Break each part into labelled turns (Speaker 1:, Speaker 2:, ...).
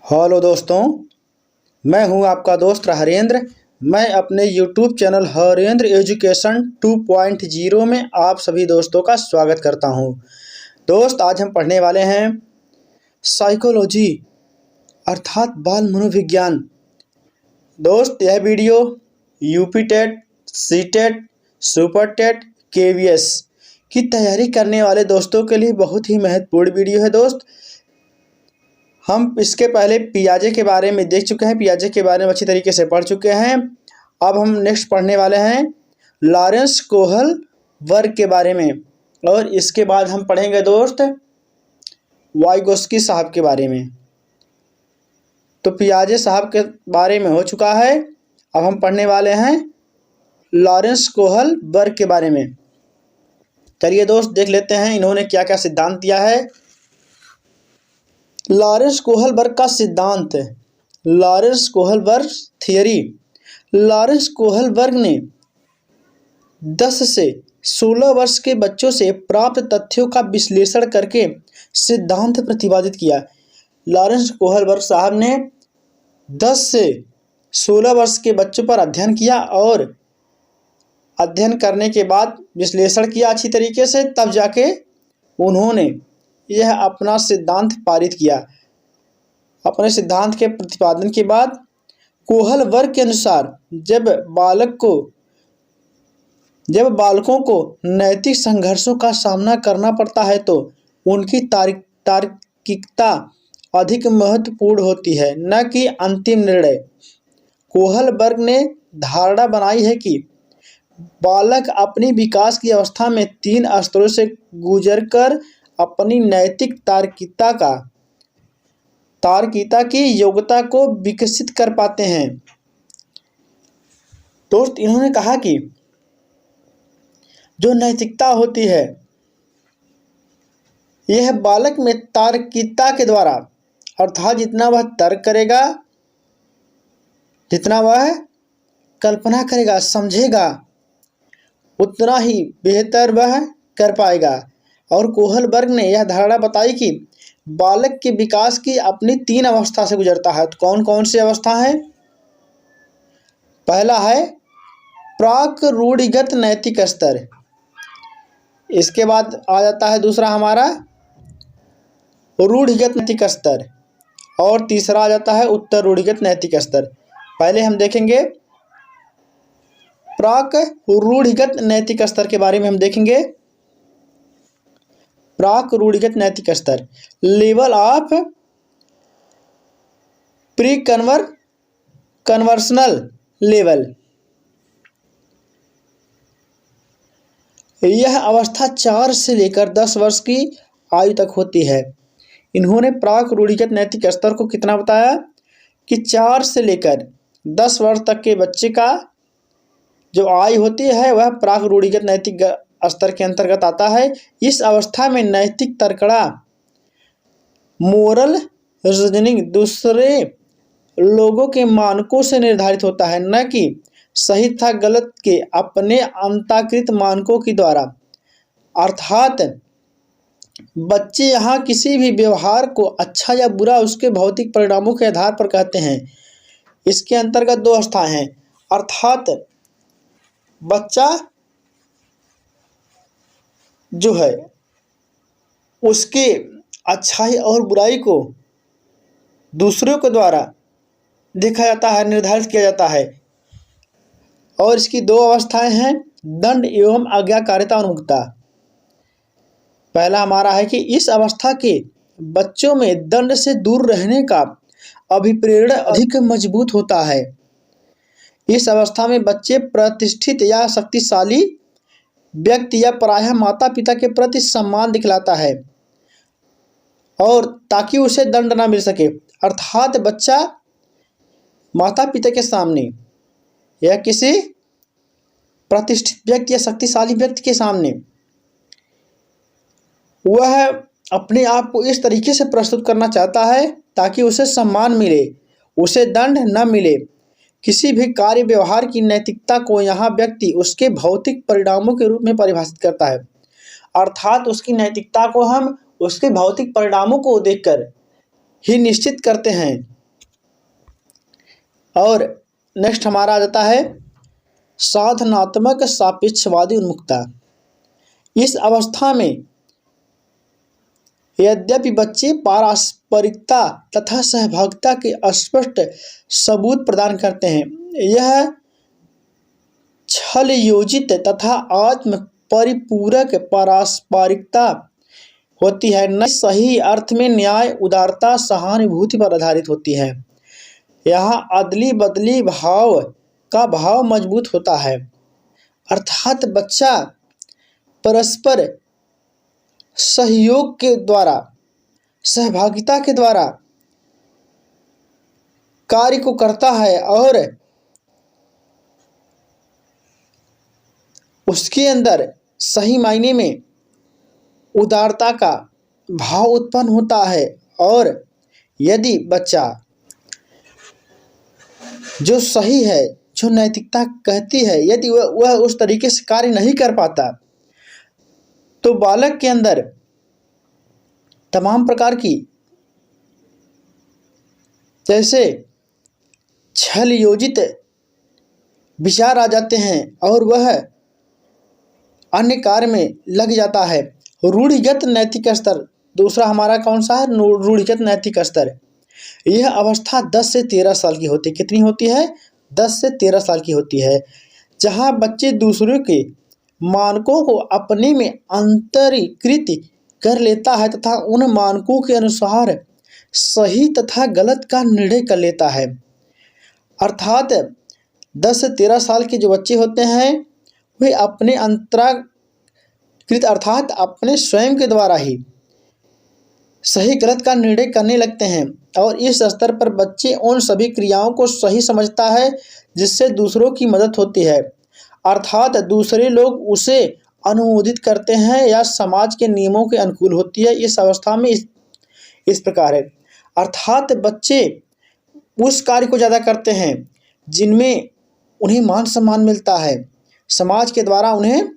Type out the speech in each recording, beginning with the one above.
Speaker 1: Hello दोस्तों, मैं हूं आपका दोस्त हरेंद्र। मैं अपने यूट्यूब चैनल हरेंद्र एजुकेशन 2.0 में आप सभी दोस्तों का स्वागत करता हूं। दोस्त, आज हम पढ़ने वाले हैं साइकोलॉजी अर्थात बाल मनोविज्ञान। दोस्त, यह video UP TET, C TET, super TET, KVS की तैयारी करने वाले दोस्तों के लिए बहुत ही महत्वपूर्ण वीडियो है। दोस्त, हम इसके पहले पियाजे के बारे में देख चुके हैं, पियाजे के बारे में अच्छी तरीके से पढ़ चुके हैं। अब हम नेक्स्ट पढ़ने वाले हैं लॉरेंस कोहल वर्ग के बारे में, और इसके बाद हम पढ़ेंगे दोस्त वाइगोस्की साहब के बारे में। तो पियाजे साहब के बारे में हो चुका है, अब हम पढ़ने वाले हैं लॉरेंस कोहल वर्ग के बारे में। चलिए दोस्त, देख लेते हैं इन्होंने क्या क्या सिद्धांत दिया है। लॉरेंस कोहलबर्ग का सिद्धांत, Lawrence Kohlberg theory. Lawrence Kohlberg ने 10 से 16 वर्ष के बच्चों से प्राप्त तथ्यों का विश्लेषण करके सिद्धांत प्रतिपादित किया। लॉरेंस कोहलबर्ग साहब ने 10 से 16 वर्ष के बच्चों पर अध्ययन किया और अध्ययन करने के बाद विश्लेषण किया अच्छी तरीके से, तब जाके उन्होंने यह अपना सिद्धांत पारित किया। अपने सिद्धांत के प्रतिपादन के बाद कोहल वर्ग के अनुसार जब बालकों को नैतिक संघर्षों का सामना करना पड़ता है तो उनकी तार्किकता अधिक महत्वपूर्ण होती है, न कि अंतिम निर्णय। कोहल वर्ग ने धारणा बनाई है कि बालक अपनी विकास की अवस्था में 3 स्तरों से गुजरकर अपनी नैतिक तार्किकता की योग्यता को विकसित कर पाते हैं। दोस्त, इन्होंने कहा कि जो नैतिकता होती है यह बालक में तार्किकता के द्वारा, अर्थात जितना वह तर्क करेगा, जितना वह कल्पना करेगा, समझेगा, उतना ही बेहतर वह कर पाएगा। और कोहलबर्ग ने यह धारणा बताई कि बालक के विकास की अपनी 3 अवस्था से गुजरता है। तो कौन कौन सी अवस्था है? पहला है प्राक रूढ़िगत नैतिक स्तर, इसके बाद आ जाता है दूसरा हमारा रूढ़िगत नैतिक स्तर, और तीसरा आ जाता है उत्तर रूढ़िगत नैतिक स्तर। पहले हम देखेंगे प्राक रूढ़िगत नैतिक स्तर के बारे में हम देखेंगे। प्राक रूढ़िगत नैतिक स्तर, लेवल ऑफ प्री कन्वर्सनल लेवल। यह अवस्था 4 से लेकर 10 वर्ष की आयु तक होती है। इन्होंने प्राक रूढ़िगत नैतिक स्तर को कितना बताया कि 4 से लेकर 10 वर्ष तक के बच्चे का जो आयु होती है वह प्राक रूढ़िगत नैतिक स्तर के अंतर्गत आता है। इस अवस्था में नैतिक तर्कड़ा, मोरल रीजनिंग दूसरे लोगों के मानकों से निर्धारित होता है, न कि सही था गलत के अपने अंतःकृत मानकों के द्वारा। अर्थात बच्चे यहाँ किसी भी व्यवहार को अच्छा या बुरा उसके भौतिक परिणामों के आधार पर कहते हैं। इसके अंतर्गत 2 अवस्थाएं हैं, अर्थात बच्चा जो है उसके अच्छाई और बुराई को दूसरों के द्वारा देखा जाता है, निर्धारित किया जाता है। और इसकी 2 अवस्थाएं हैं, दंड एवं आज्ञाकारिता उन्मुखता। पहला हमारा है कि इस अवस्था के बच्चों में दंड से दूर रहने का अभिप्रेरण अधिक मजबूत होता है। इस अवस्था में बच्चे प्रतिष्ठित या शक्तिशाली व्यक्ति या प्रायः माता पिता के प्रति सम्मान दिखलाता है, और ताकि उसे दंड ना मिल सके। अर्थात बच्चा माता पिता के सामने या किसी प्रतिष्ठित व्यक्ति या शक्तिशाली व्यक्ति के सामने वह अपने आप को इस तरीके से प्रस्तुत करना चाहता है ताकि उसे सम्मान मिले, उसे दंड न मिले। किसी भी कार्य व्यवहार की नैतिकता को यहाँ व्यक्ति उसके भौतिक परिणामों के रूप में परिभाषित करता है। अर्थात उसकी नैतिकता को हम उसके भौतिक परिणामों को देखकर ही निश्चित करते हैं और नेक्स्ट हमारा आ जाता है साधनात्मक सापेक्षवादी उन्मुखता। इस अवस्था में यद्यपि बच्चे पारस्परिकता तथा सहभागिता के स्पष्ट सबूत प्रदान करते हैं, यह छल योजित तथा आत्म परिपूरक पारस्परिकता होती है, न सही अर्थ में न्याय, उदारता, सहानुभूति पर आधारित होती है। यहाँ अदली बदली भाव का भाव मजबूत होता है, अर्थात बच्चा परस्पर सहयोग के द्वारा, सहभागिता के द्वारा कार्य को करता है और उसके अंदर सही मायने में उदारता का भाव उत्पन्न होता है। और यदि बच्चा जो सही है, जो नैतिकता कहती है, यदि वह उस तरीके से कार्य नहीं कर पाता, तो बालक के अंदर तमाम प्रकार की जैसे छल योजित विचार आ जाते हैं और वह अन्य कार्य में लग जाता है। रूढ़िगत नैतिक स्तर, दूसरा हमारा कौन सा है? रूढ़िगत नैतिक स्तर। यह अवस्था 10 से 13 साल की होती है। कितनी होती है? 10 से 13 साल की होती है, जहाँ बच्चे दूसरों के मानकों को अपने में अंतरीकृत कर लेता है तथा उन मानकों के अनुसार सही तथा गलत का निर्णय कर लेता है। अर्थात 10 से 13 साल के जो बच्चे होते हैं वे अपने अंतराकृत अर्थात अपने स्वयं के द्वारा ही सही गलत का निर्णय करने लगते हैं। और इस स्तर पर बच्चे उन सभी क्रियाओं को सही समझता है जिससे दूसरों की मदद होती है, अर्थात दूसरे लोग उसे अनुमोदित करते हैं या समाज के नियमों के अनुकूल होती है। इस अवस्था में इस प्रकार है, अर्थात बच्चे उस कार्य को ज़्यादा करते हैं जिनमें उन्हें मान सम्मान मिलता है, समाज के द्वारा उन्हें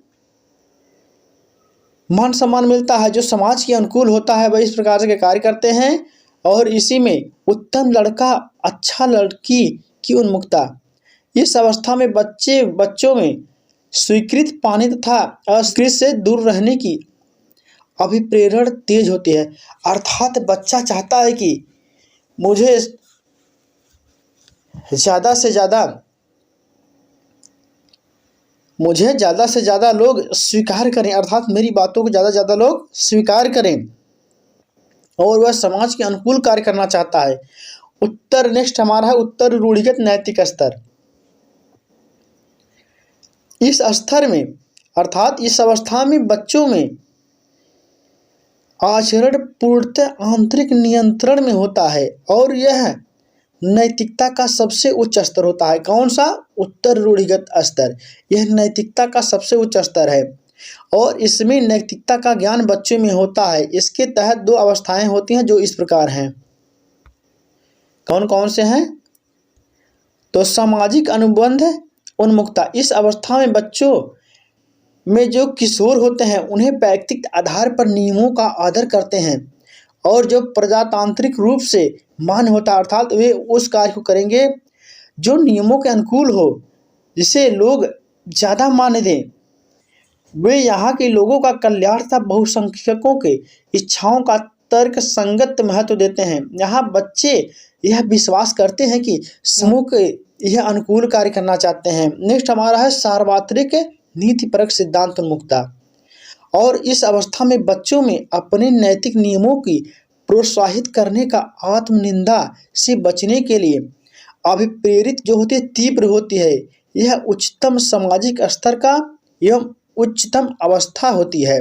Speaker 1: मान सम्मान मिलता है, जो समाज के अनुकूल होता है, वह इस प्रकार से कार्य करते हैं। और इसी में उत्तम लड़का अच्छा लड़की की उन्मुखता। इस अवस्था में बच्चों में स्वीकृति पाने तथा अस्वीकृति से दूर रहने की अभिप्रेरण तेज होती है, अर्थात बच्चा चाहता है कि मुझे ज़्यादा से ज़्यादा लोग स्वीकार करें, अर्थात मेरी बातों को ज़्यादा से ज़्यादा लोग स्वीकार करें, और वह समाज के अनुकूल कार्य करना चाहता है। नेक्स्ट हमारा है उत्तर रूढ़िगत नैतिक स्तर। इस स्तर में अर्थात इस अवस्था में बच्चों में आचरण पूर्णतः आंतरिक नियंत्रण में होता है और यह नैतिकता का सबसे उच्च स्तर होता है। कौन सा? उत्तर रूढ़िगत स्तर। यह नैतिकता का सबसे उच्च स्तर है और इसमें नैतिकता का ज्ञान बच्चों में होता है। इसके तहत 2 अवस्थाएं होती हैं जो इस प्रकार हैं। कौन कौन से हैं? तो सामाजिक अनुबंध उन्मुखता। इस अवस्था में बच्चों में जो किशोर होते हैं उन्हें व्यक्तिगत आधार पर नियमों का आदर करते हैं और जो प्रजातांत्रिक रूप से मान्य होता है, अर्थात वे उस कार्य को करेंगे जो नियमों के अनुकूल हो, जिसे लोग ज़्यादा मान दें। वे यहाँ के लोगों का कल्याण तथा बहुसंख्यकों के इच्छाओं का तर्क संगत महत्व देते हैं। यहाँ बच्चे यह विश्वास करते हैं कि समूह के यह अनुकूल कार्य करना चाहते हैं। नेक्स्ट हमारा है सार्वत्रिक नीतिपरक सिद्धांत उन्मुखता। और इस अवस्था में बच्चों में अपने नैतिक नियमों की प्रोत्साहित करने का आत्मनिंदा से बचने के लिए अभिप्रेरित जो होती है तीव्र होती है। यह उच्चतम सामाजिक स्तर का एवं उच्चतम अवस्था होती है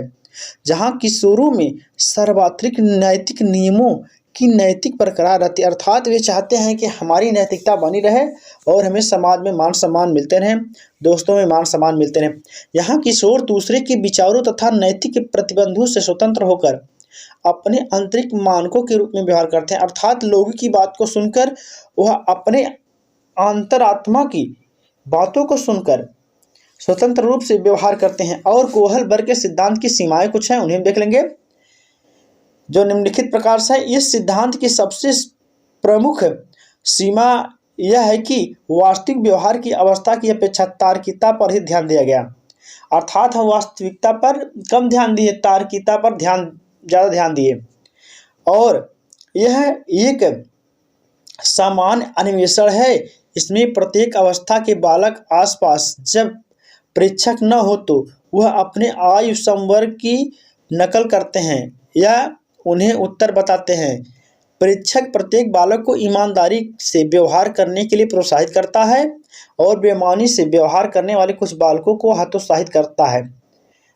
Speaker 1: जहाँ किशोरों में सार्वत्रिक नैतिक नियमों की नैतिक बरकरार रहती है, अर्थात वे चाहते हैं कि हमारी नैतिकता बनी रहे और हमें समाज में मान सम्मान मिलते रहें, दोस्तों में मान सम्मान मिलते रहें। यहाँ किशोर दूसरे के विचारों तथा नैतिक प्रतिबंधों से स्वतंत्र होकर अपने आंतरिक मानकों के रूप में व्यवहार करते हैं, अर्थात लोगों की बात को सुनकर वह अपने अंतरात्मा की बातों को सुनकर स्वतंत्र रूप से व्यवहार करते हैं। और कोहलबर्ग के सिद्धांत की सीमाएं कुछ हैं, उन्हें देख लेंगे जो निम्नलिखित प्रकार से है। इस सिद्धांत की सबसे प्रमुख सीमा यह है कि वास्तविक व्यवहार की अवस्था की अपेक्षा तार्किकता पर ही ध्यान दिया गया। अर्थात हम वास्तविकता पर कम ध्यान दिए, तार्किकता पर ज़्यादा ध्यान दिए। और यह एक सामान्य अन्वेषण है। इसमें प्रत्येक अवस्था के बालक आसपास जब प्रेक्षक न हो तो वह अपने आयु संवर्ग की नकल करते हैं या उन्हें उत्तर बताते हैं। प्रेक्षक प्रत्येक बालक को ईमानदारी से व्यवहार करने के लिए प्रोत्साहित करता है और बेईमानी से व्यवहार करने वाले कुछ बालकों को हतोत्साहित करता है।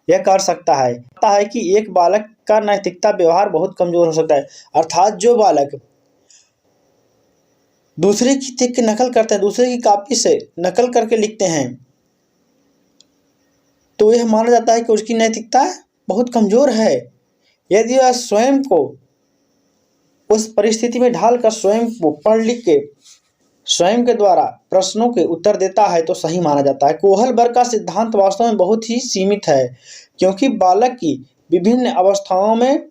Speaker 1: यह कर सकता है कि एक बालक का नैतिकता व्यवहार बहुत कमजोर हो सकता है। अर्थात जो बालक दूसरे की देख के नकल करते हैं, दूसरे की कॉपी से नकल करके लिखते हैं, तो यह माना जाता है कि उसकी नैतिकता बहुत कमजोर है। यदि वह स्वयं को उस परिस्थिति में ढालकर स्वयं को पढ़ लिख के स्वयं के द्वारा प्रश्नों के उत्तर देता है तो सही माना जाता है। कोहलबर्ग का सिद्धांत वास्तव में बहुत ही सीमित है, क्योंकि बालक की विभिन्न अवस्थाओं में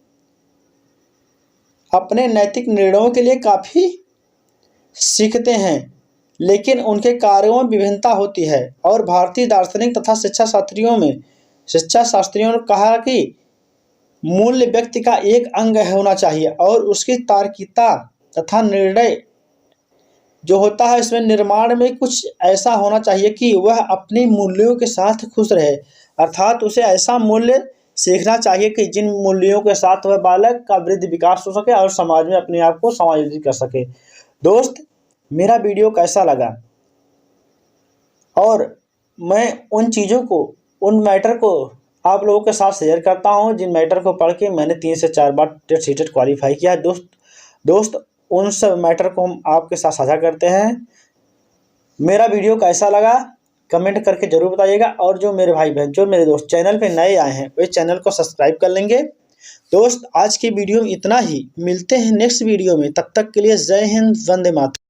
Speaker 1: अपने नैतिक निर्णयों के लिए काफ़ी सीखते हैं, लेकिन उनके कार्यों में विभिन्नता होती है। और भारतीय दार्शनिक तथा शिक्षा शास्त्रियों ने कहा कि मूल्य व्यक्ति का एक अंग होना चाहिए और उसकी तार्किकता तथा निर्णय जो होता है इसमें निर्माण में कुछ ऐसा होना चाहिए कि वह अपने मूल्यों के साथ खुश रहे। अर्थात उसे ऐसा मूल्य सीखना चाहिए कि जिन मूल्यों के साथ वह बालक का वृद्धि विकास हो सके और समाज में अपने आप को समायोजित कर सके। दोस्त, मेरा वीडियो कैसा लगा? और मैं उन चीज़ों को, उन मैटर को आप लोगों के साथ शेयर करता हूं जिन मैटर को पढ़ के मैंने 3 से 4 बार टेट सीटेट क्वालिफाई किया है। दोस्त उन सब मैटर को हम आपके साथ साझा करते हैं। मेरा वीडियो कैसा लगा कमेंट करके ज़रूर बताइएगा। और जो मेरे भाई बहन, जो मेरे दोस्त चैनल पे नए आए हैं, वे चैनल को सब्सक्राइब कर लेंगे। दोस्त, आज की वीडियो में इतना ही। मिलते हैं नेक्स्ट वीडियो में, तब तक के लिए जय हिंद, वंदे मातरम।